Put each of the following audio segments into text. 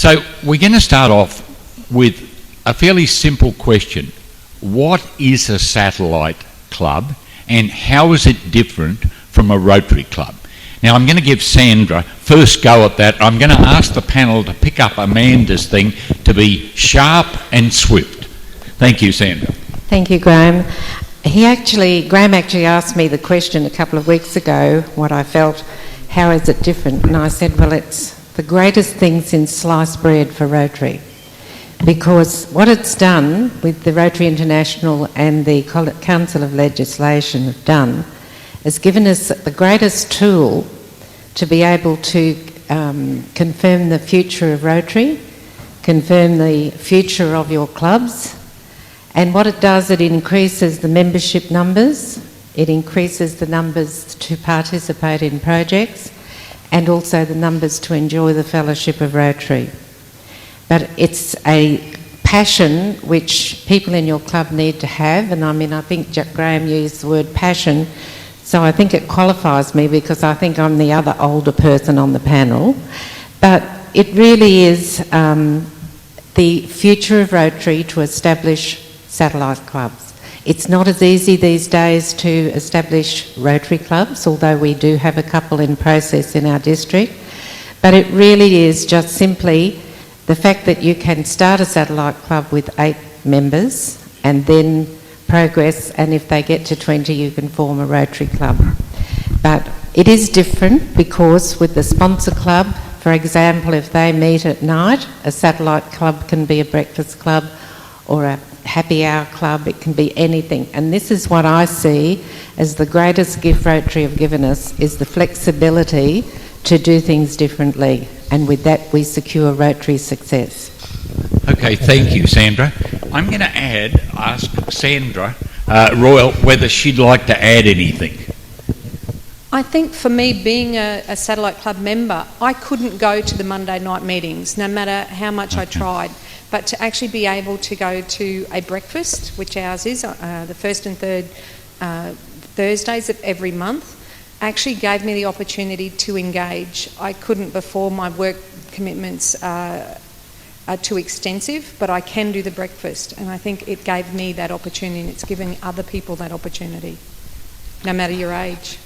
So we're going to start off with a fairly simple question. What is a satellite club and how is it different from a Rotary club? Now I'm going to give Sandra first go at that. I'm going to ask the panel to pick up Amanda's thing to be sharp and swift. Thank you, Sandra. Thank you, Graham. Graham actually asked me the question a couple of weeks ago, what I felt, how is it different? And I said, well, it's the greatest thing since sliced bread for Rotary. Because what it's done with the Rotary International and the Council of Legislation have done has given us the greatest tool to be able to confirm the future of Rotary, confirm the future of your clubs. And what it does, it increases the membership numbers, it increases the numbers to participate in projects, and also the numbers to enjoy the fellowship of Rotary. But it's a passion which people in your club need to have, and I think Graham used the word passion, so I think it qualifies me because I think I'm the other older person on the panel. But it really is the future of Rotary to establish satellite clubs. It's not as easy these days to establish Rotary clubs, although we do have a couple in process in our district. But it really is just simply the fact that you can start a satellite club with 8 members and then progress, and if they get to 20 you can form a Rotary club. But it is different because with the sponsor club, for example, if they meet at night, a satellite club can be a breakfast club or a happy hour club, it can be anything. And this is what I see as the greatest gift Rotary have given us, is the flexibility to do things differently. And with that we secure Rotary success. Okay, thank you, Sandra. I'm going to ask Sandra Royal whether she'd like to add anything. I think for me, being a satellite club member, I couldn't go to the Monday night meetings, no matter how much I tried. But to actually be able to go to a breakfast, which ours is, the first and third Thursdays of every month, actually gave me the opportunity to engage. I couldn't before, my work commitments are too extensive, but I can do the breakfast, and I think it gave me that opportunity, and it's given other people that opportunity, no matter your age.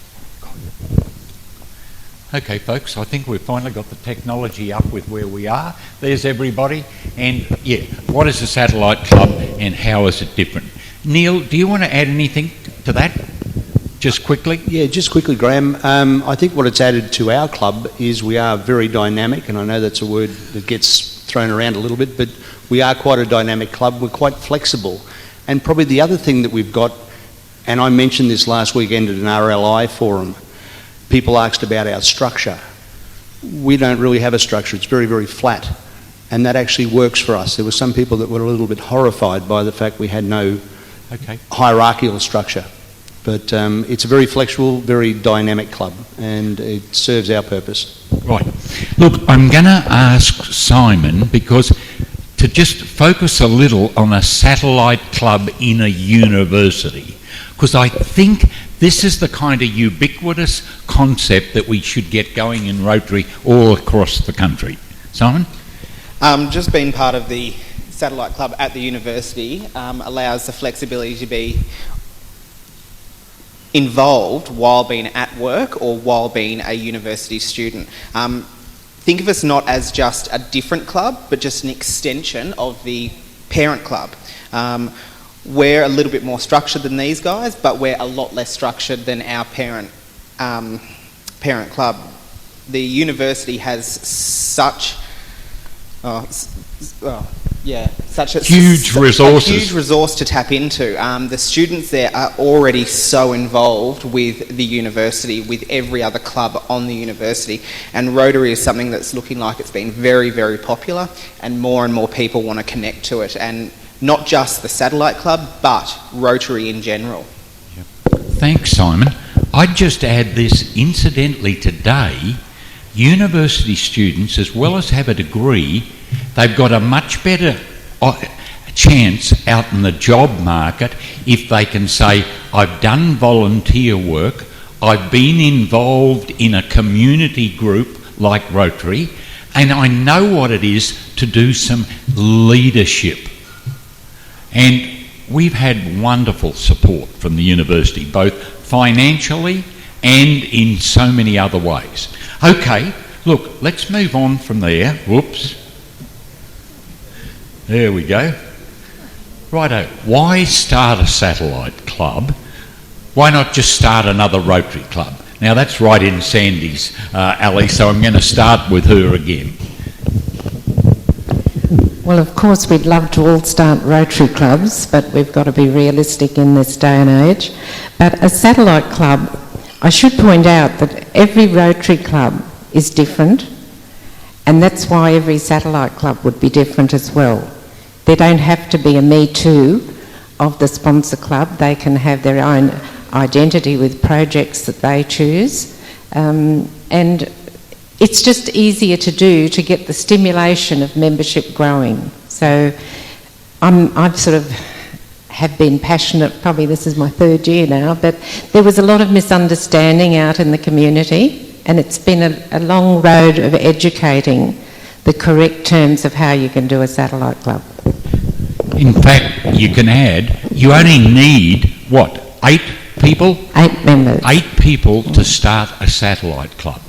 Okay, folks, I think we've finally got the technology up with where we are. There's everybody. And, yeah, what is a satellite club and how is it different? Neil, do you want to add anything to that, just quickly? Yeah, just quickly, Graham. I think what it's added to our club is we are very dynamic, and I know that's a word that gets thrown around a little bit, but we are quite a dynamic club. We're quite flexible. And probably the other thing that we've got, and I mentioned this last weekend at an RLI forum, people asked about our structure. We don't really have a structure. It's very, very flat. And that actually works for us. There were some people that were a little bit horrified by the fact we had no hierarchical structure. But it's a very flexible, very dynamic club, and it serves our purpose. Right. Look, I'm going to ask Simon, because to just focus a little on a satellite club in a university, because I think this is the kind of ubiquitous concept that we should get going in Rotary all across the country. Simon? Just being part of the satellite club at the university allows the flexibility to be involved while being at work or while being a university student. Think of us not as just a different club, but just an extension of the parent club. We're a little bit more structured than these guys, but we're a lot less structured than our parent club. The university has such huge resources. A huge resource to tap into. The students there are already so involved with the university, with every other club on the university, and Rotary is something that's looking like it's been very, very popular, and more people want to connect to it, and not just the satellite club, but Rotary in general. Yep. Thanks, Simon. I'd just add this, incidentally today, university students, as well as have a degree, they've got a much better chance out in the job market if they can say, I've done volunteer work, I've been involved in a community group like Rotary, and I know what it is to do some leadership. And we've had wonderful support from the university, both financially and in so many other ways. Okay, look, let's move on from there. Whoops. There we go. Righto, why start a satellite club? Why not just start another Rotary club? Now that's right in Sandy's alley, so I'm going to start with her again. Well, of course, we'd love to all start Rotary clubs, but we've got to be realistic in this day and age. But a satellite club, I should point out that every Rotary club is different, and that's why every satellite club would be different as well. There don't have to be a me too of the sponsor club. They can have their own identity with projects that they choose, and it's just easier to do to get the stimulation of membership growing. So I've sort of have been passionate, probably this is my third year now, but there was a lot of misunderstanding out in the community, and it's been a long road of educating the correct terms of how you can do a satellite club. In fact, you can add, you only need, what, 8 people? 8 members. 8 people to start a satellite club.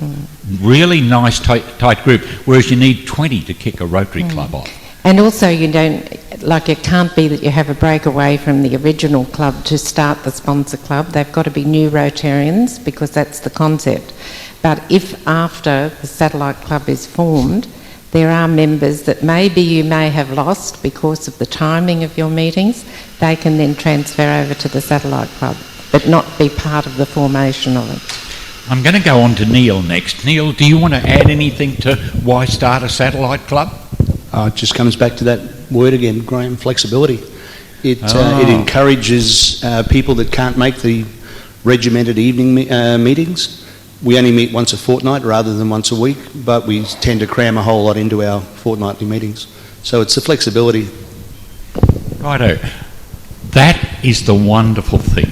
Really nice, tight group, whereas you need 20 to kick a Rotary club off. And also you don't, like it can't be that you have a break away from the original club to start the sponsor club. They've got to be new Rotarians because that's the concept. But if after the satellite club is formed, there are members that maybe you may have lost because of the timing of your meetings, they can then transfer over to the satellite club, but not be part of the formation of it. I'm going to go on to Neil next. Neil, do you want to add anything to why start a satellite club? It just comes back to that word again, Graham, flexibility. It encourages people that can't make the regimented evening meetings. We only meet once a fortnight rather than once a week, but we tend to cram a whole lot into our fortnightly meetings. So it's the flexibility. Righto. That is the wonderful thing.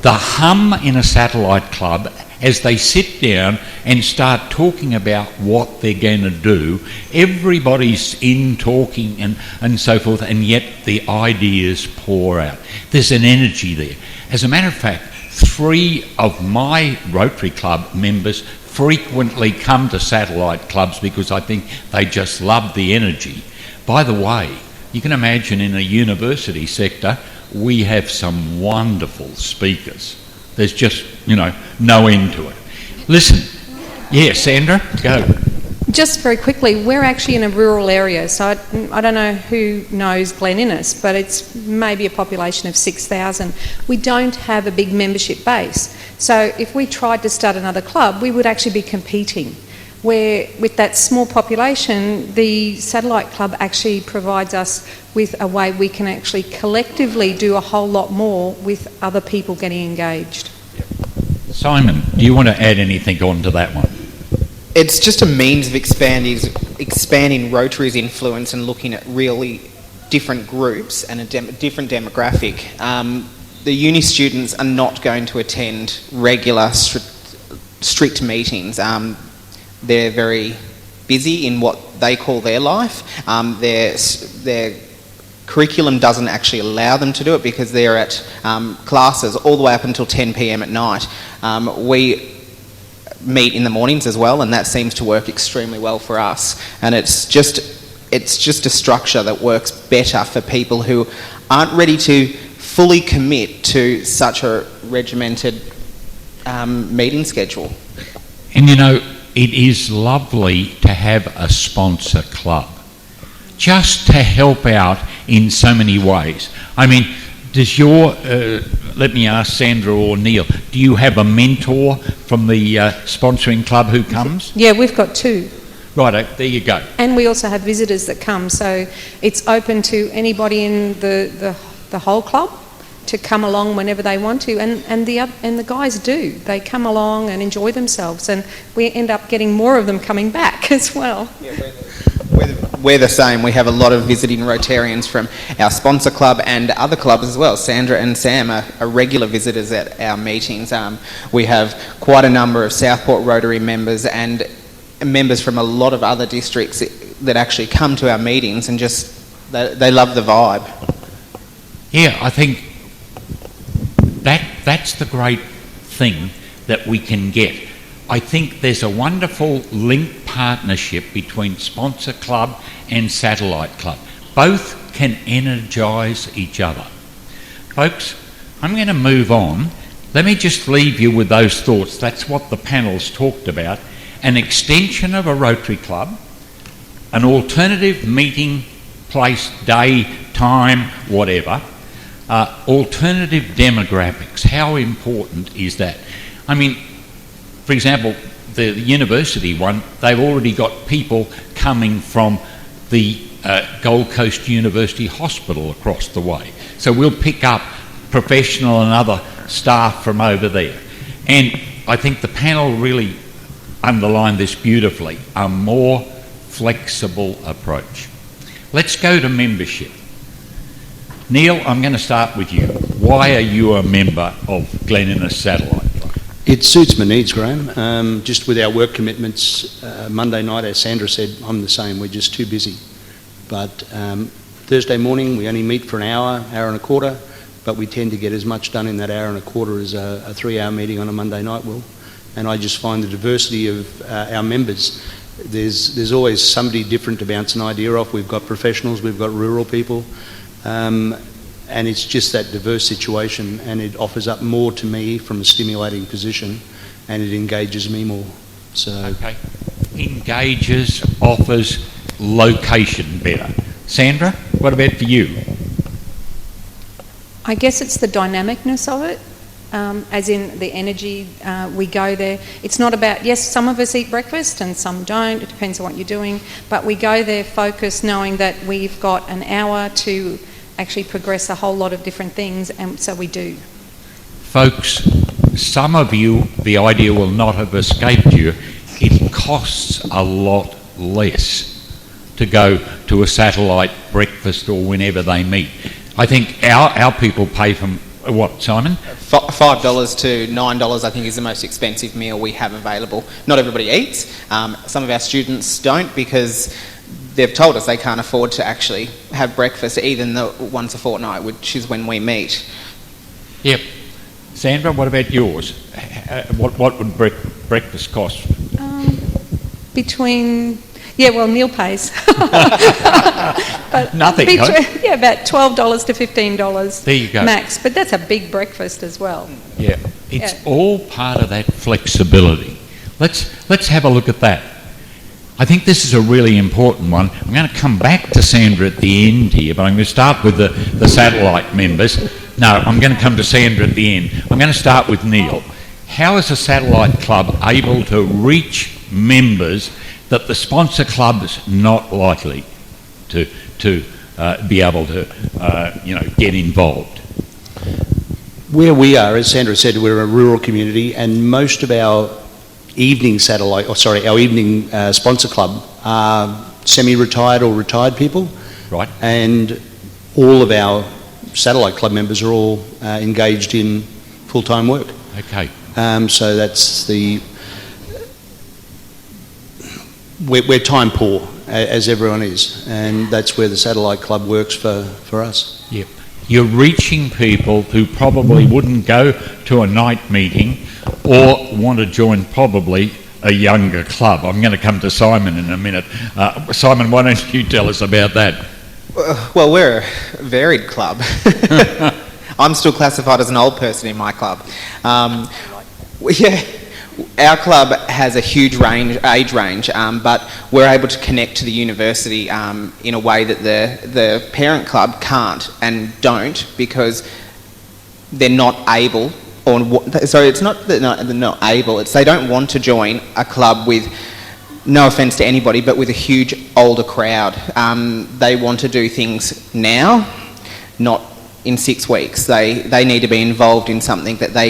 The hum in a satellite club, as they sit down and start talking about what they're going to do, everybody's in talking and so forth, and yet the ideas pour out. There's an energy there. As a matter of fact, 3 of my Rotary Club members frequently come to satellite clubs because I think they just love the energy. By the way, you can imagine in a university sector, we have some wonderful speakers. There's just, no end to it. Listen, Sandra, go. Just very quickly, we're actually in a rural area, so I don't know who knows Glen Innes, but it's maybe a population of 6,000. We don't have a big membership base. So if we tried to start another club, we would actually be competing. Where with that small population, the satellite club actually provides us with a way we can actually collectively do a whole lot more with other people getting engaged. Simon, do you want to add anything on to that one? It's just a means of expanding Rotary's influence and looking at really different groups and a different demographic. The uni students are not going to attend regular strict meetings. They're very busy in what they call their life. Their curriculum doesn't actually allow them to do it because they're at classes all the way up until 10 p.m. at night. We meet in the mornings as well, and that seems to work extremely well for us. And it's just a structure that works better for people who aren't ready to fully commit to such a regimented meeting schedule. And it is lovely to have a sponsor club, just to help out in so many ways. I mean, does let me ask Sandra or Neil, do you have a mentor from the sponsoring club who comes? Yeah, we've got 2. Righto, there you go. And we also have visitors that come, so it's open to anybody in the whole club to come along whenever they want to, and the guys do. They come along and enjoy themselves, and we end up getting more of them coming back as well. Yeah, we're the same. We have a lot of visiting Rotarians from our sponsor club and other clubs as well. Sandra and Sam are regular visitors at our meetings. We have quite a number of Southport Rotary members, and members from a lot of other districts that actually come to our meetings and just, they love the vibe. Yeah, I think that's the great thing that we can get. I think there's a wonderful link partnership between Sponsor Club and Satellite Club. Both can energise each other. Folks, I'm going to move on. Let me just leave you with those thoughts. That's what the panel's talked about. An extension of a Rotary Club, an alternative meeting place, day, time, whatever, alternative demographics. How important is that? I mean, for example, the university one, they've already got people coming from the Gold Coast University Hospital across the way. So we'll pick up professional and other staff from over there. And I think the panel really underlined this beautifully, a more flexible approach. Let's go to membership. Neil, I'm going to start with you. Why are you a member of Glen Innes Satellite Club? It suits my needs, Graham. Just with our work commitments, Monday night, as Sandra said, I'm the same. We're just too busy. But Thursday morning, we only meet for an hour and a quarter, but we tend to get as much done in that hour and a quarter as a 3-hour meeting on a Monday night will. And I just find the diversity of our members. There's always somebody different to bounce an idea off. We've got professionals, we've got rural people, and it's just that diverse situation, and it offers up more to me from a stimulating position, and it engages me more. So okay, engages, offers, location better. Sandra, what about for you? I guess it's the dynamicness of it, as in the energy. We go there. It's not about, yes, some of us eat breakfast and some don't. It depends on what you're doing. But we go there focused, knowing that we've got an hour to actually progress a whole lot of different things, and so we do. Folks, some of you, the idea will not have escaped you. It costs a lot less to go to a satellite breakfast or whenever they meet. I think our people pay from, what, Simon? $5 to $9, I think, is the most expensive meal we have available. Not everybody eats. Some of our students don't, because they've told us they can't afford to actually have breakfast even once a fortnight, which is when we meet. Yep. Sandra, what about yours? What would breakfast cost? Neil pays. But nothing, yeah, about $12 to $15 there you go. max. But that's a big breakfast as well. Yeah, it's all part of that flexibility. Let's have a look at that. I think this is a really important one. I'm going to come back to Sandra at the end here, but I'm going to start with the satellite members. No, I'm going to come to Sandra at the end. I'm going to start with Neil. How is a satellite club able to reach members that the sponsor club's not likely to be able to get involved? where we are, as Sandra said, we're a rural community, and most of our evening our evening sponsor club are semi-retired or retired people. Right. And all of our satellite club members are all engaged in full-time work. Okay. So that's we're time poor, as everyone is, and that's where the satellite club works for us. Yep. You're reaching people who probably wouldn't go to a night meeting or want to join probably a younger club. I'm going to come to Simon in a minute. Simon, why don't you tell us about that? Well, we're a varied club. I'm still classified as an old person in my club. Our club has a huge age range, but we're able to connect to the university in a way that the parent club can't and don't, because they're not able. It's not that they're not able, it's they don't want to join a club with, no offence to anybody, but with a huge older crowd. They want to do things now, not in 6 weeks. They need to be involved in something that they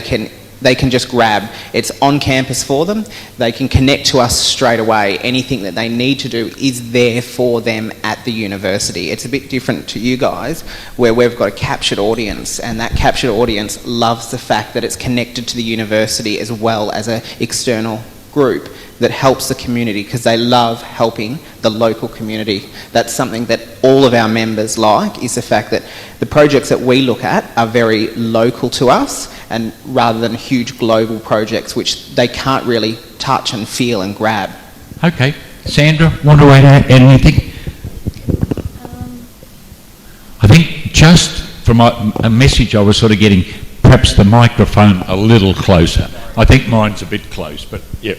can just grab. It's on campus for them. They can connect to us straight away. Anything that they need to do is there for them at the university. It's a bit different to you guys, where we've got a captured audience, and that captured audience loves the fact that it's connected to the university as well as an external group that helps the community because they love helping the local community. That's something that all of our members like, is the fact that the projects that we look at are very local to us, and rather than huge global projects which they can't really touch and feel and grab. Okay. Sandra, want to add anything? I think just from a message I was sort of getting, perhaps the microphone a little closer. I think mine's a bit close, but yeah.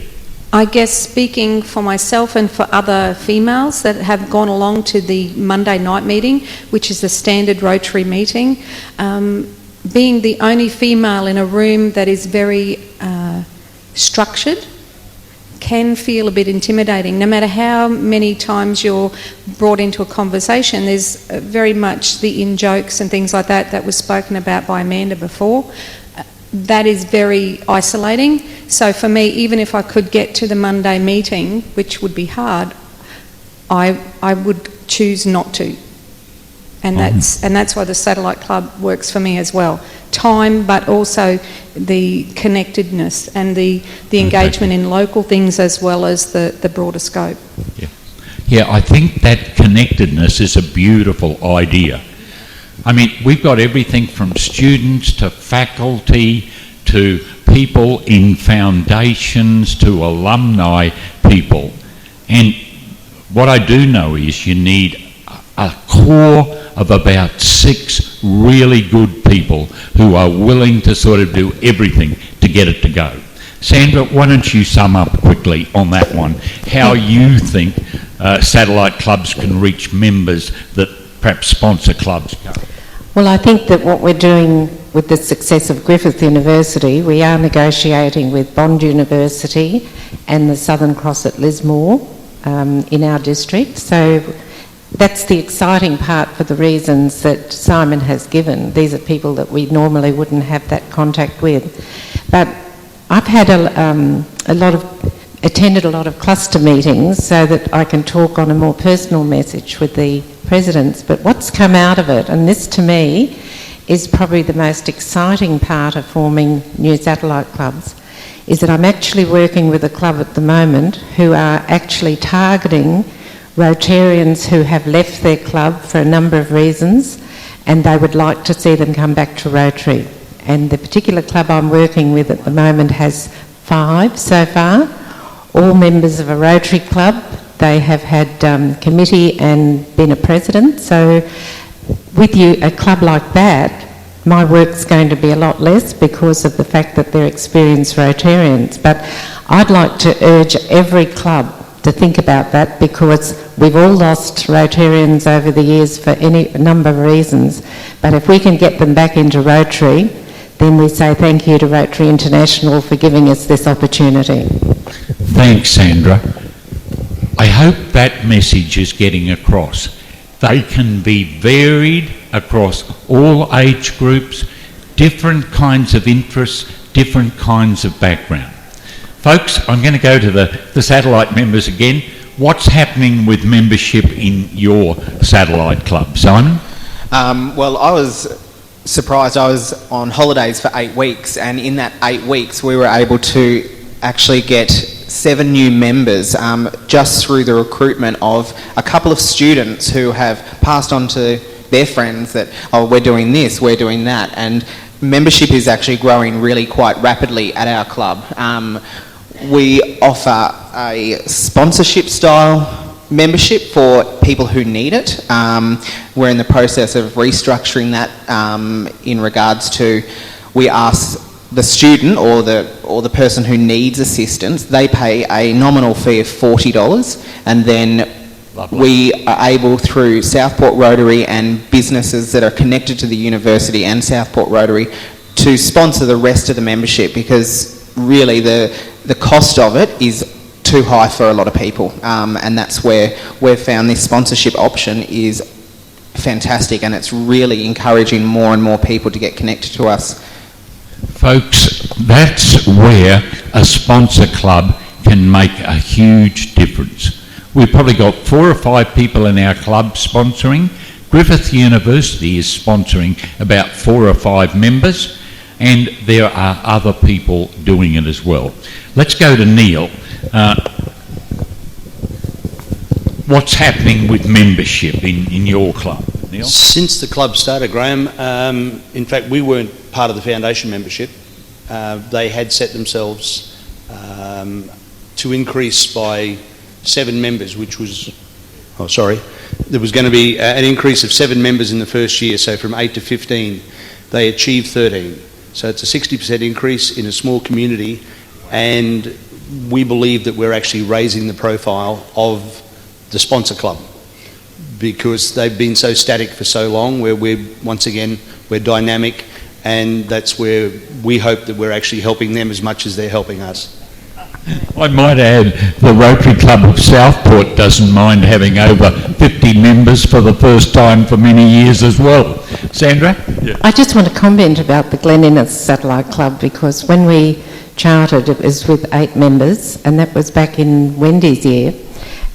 I guess speaking for myself and for other females that have gone along to the Monday night meeting, which is the standard Rotary meeting, being the only female in a room that is very structured can feel a bit intimidating. No matter how many times you're brought into a conversation, there's very much the in-jokes and things like that was spoken about by Amanda before. That is very isolating. So for me, even if I could get to the Monday meeting, which would be hard, I would choose not to. And that's why the Satellite Club works for me as well. Time, but also the connectedness and the engagement in local things as well as the broader scope. Yeah, I think that connectedness is a beautiful idea. I mean, we've got everything from students to faculty to people in foundations to alumni people. And what I do know is you need a core of about 6 really good people who are willing to sort of do everything to get it to go. Sandra, why don't you sum up quickly on that one, how you think satellite clubs can reach members that perhaps sponsor clubs? Well, I think that what we're doing with the success of Griffith University, we are negotiating with Bond University and the Southern Cross at Lismore in our district. So that's the exciting part for the reasons that Simon has given. These are people that we normally wouldn't have that contact with. But I've had attended a lot of cluster meetings so that I can talk on a more personal message with the presidents. But what's come out of it, and this to me is probably the most exciting part of forming new satellite clubs, is that I'm actually working with a club at the moment who are actually targeting Rotarians who have left their club for a number of reasons, and they would like to see them come back to Rotary. And the particular club I'm working with at the moment has 5 so far, all members of a Rotary club. They have had committee and been a president. So with a club like that, my work's going to be a lot less because of the fact that they're experienced Rotarians. But I'd like to urge every club to think about that, because we've all lost Rotarians over the years for any number of reasons. But if we can get them back into Rotary, then we say thank you to Rotary International for giving us this opportunity. Thanks, Sandra. I hope that message is getting across. They can be varied across all age groups, different kinds of interests, different kinds of background. Folks, I'm going to go to the satellite members again. What's happening with membership in your satellite club, Simon? Well, I was surprised. I was on holidays for 8 weeks, and in that 8 weeks we were able to actually get 7 new members just through the recruitment of a couple of students who have passed on to their friends that, oh, we're doing this, we're doing that, and membership is actually growing really quite rapidly at our club. We offer a sponsorship style membership for people who need it. We're in the process of restructuring that in regards to, we ask the student or the person who needs assistance, they pay a nominal fee of $40, and then we are able, through Southport Rotary and businesses that are connected to the university and Southport Rotary, to sponsor the rest of the membership, because really the cost of it is too high for a lot of people, and that's where we've found this sponsorship option is fantastic, and it's really encouraging more and more people to get connected to us. Folks, that's where a sponsor club can make a huge difference. We've probably got 4 or 5 people in our club sponsoring. Griffith University is sponsoring about 4 or 5 members, and there are other people doing it as well. Let's go to Neil. What's happening with membership in your club, Neil? Since the club started, Graham, in fact, we weren't part of the foundation membership. They had set themselves to increase by 7 members, which was, there was going to be an increase of 7 members in the first year, so from 8 to 15. They achieved 13. So it's a 60% increase in a small community, and we believe that we're actually raising the profile of the sponsor club, because they've been so static for so long, where we're dynamic, and that's where we hope that we're actually helping them as much as they're helping us. I might add, the Rotary Club of Southport doesn't mind having over 50 members for the first time for many years as well. Sandra? Yeah. I just want to comment about the Glen Innes Satellite Club, because when we chartered, it was with 8 members, and that was back in Wendy's year.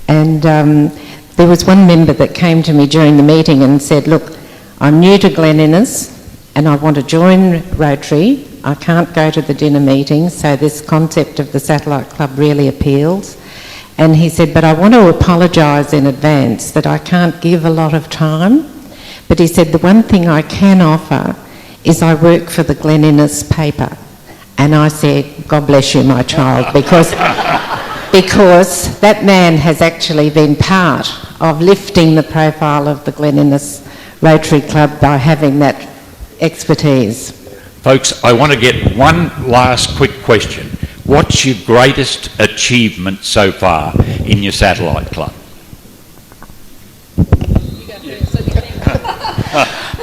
And there was one member that came to me during the meeting and said, look, I'm new to Glen Innes and I want to join Rotary. I can't go to the dinner meetings, so this concept of the Satellite Club really appeals. And he said, but I want to apologise in advance that I can't give a lot of time. But he said, the one thing I can offer is I work for the Glen Innes paper. And I said, God bless you, my child, because that man has actually been part of lifting the profile of the Glen Innes Rotary Club by having that expertise. Folks, I want to get one last quick question. What's your greatest achievement so far in your satellite club?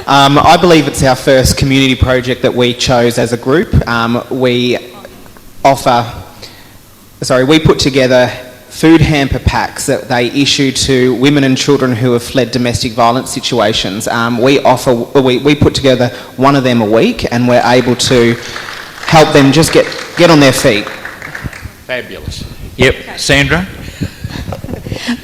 I believe it's our first community project that we chose as a group. We put together food hamper packs that they issue to women and children who have fled domestic violence situations. We put together one of them a week, and we're able to help them just get on their feet. Fabulous. Yep. Okay. Sandra?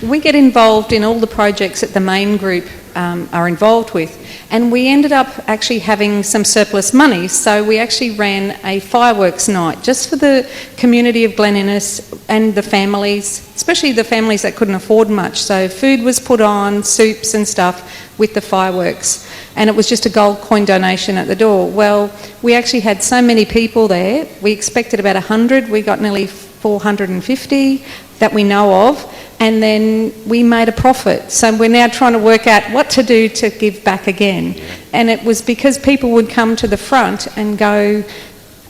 We get involved in all the projects that the main group are involved with, and we ended up actually having some surplus money, so we actually ran a fireworks night just for the community of Glen Innes and the families, especially the families that couldn't afford much. So food was put on, soups and stuff with the fireworks, and it was just a gold coin donation at the door. Well, we actually had so many people there. We expected about 100. We got nearly 450 that we know of, and then we made a profit. So we're now trying to work out what to do to give back again. And it was because people would come to the front and go,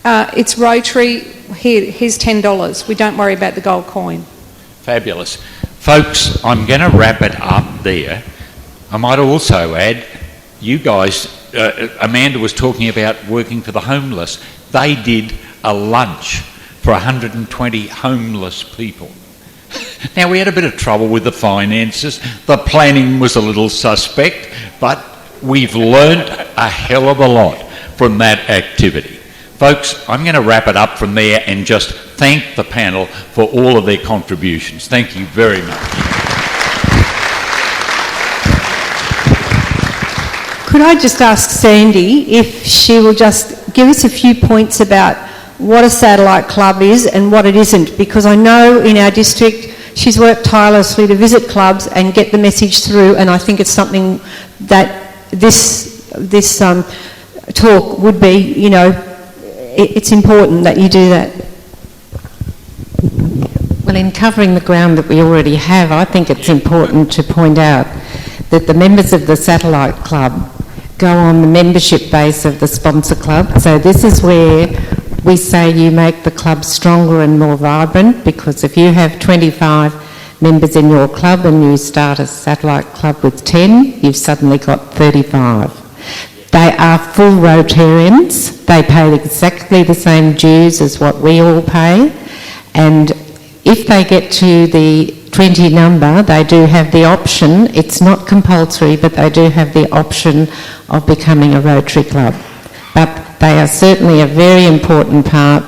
it's Rotary, here's $10. We don't worry about the gold coin. Fabulous. Folks, I'm going to wrap it up there. I might also add, you guys, Amanda was talking about working for the homeless. They did a lunch for 120 homeless people. Now, we had a bit of trouble with the finances. The planning was a little suspect, but we've learnt a hell of a lot from that activity. Folks, I'm going to wrap it up from there and just thank the panel for all of their contributions. Thank you very much. Could I just ask Sandy if she will just give us a few points about what a satellite club is and what it isn't, because I know in our district she's worked tirelessly to visit clubs and get the message through, and I think it's something that this talk would be, you know, it's important that you do that. Well, in covering the ground that we already have, I think it's important to point out that the members of the satellite club go on the membership base of the sponsor club. So this is where we say you make the club stronger and more vibrant, because if you have 25 members in your club and you start a satellite club with 10, you've suddenly got 35. They are full Rotarians. They pay exactly the same dues as what we all pay, and if they get to the 20 number, they do have the option, it's not compulsory, but they do have the option of becoming a Rotary club. But they are certainly a very important part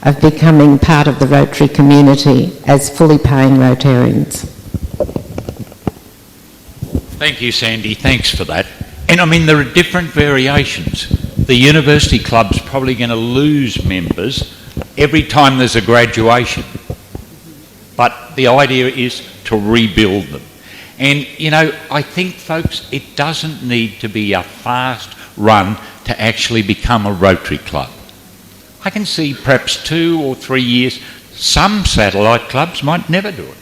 of becoming part of the Rotary community as fully paying Rotarians. Thank you, Sandy. Thanks for that. And I mean, there are different variations. The university club's probably going to lose members every time there's a graduation. but the idea is to rebuild them. And, you know, I think, folks, it doesn't need to be a fast run to actually become a Rotary Club. I can see perhaps 2 or 3 years, some satellite clubs might never do it.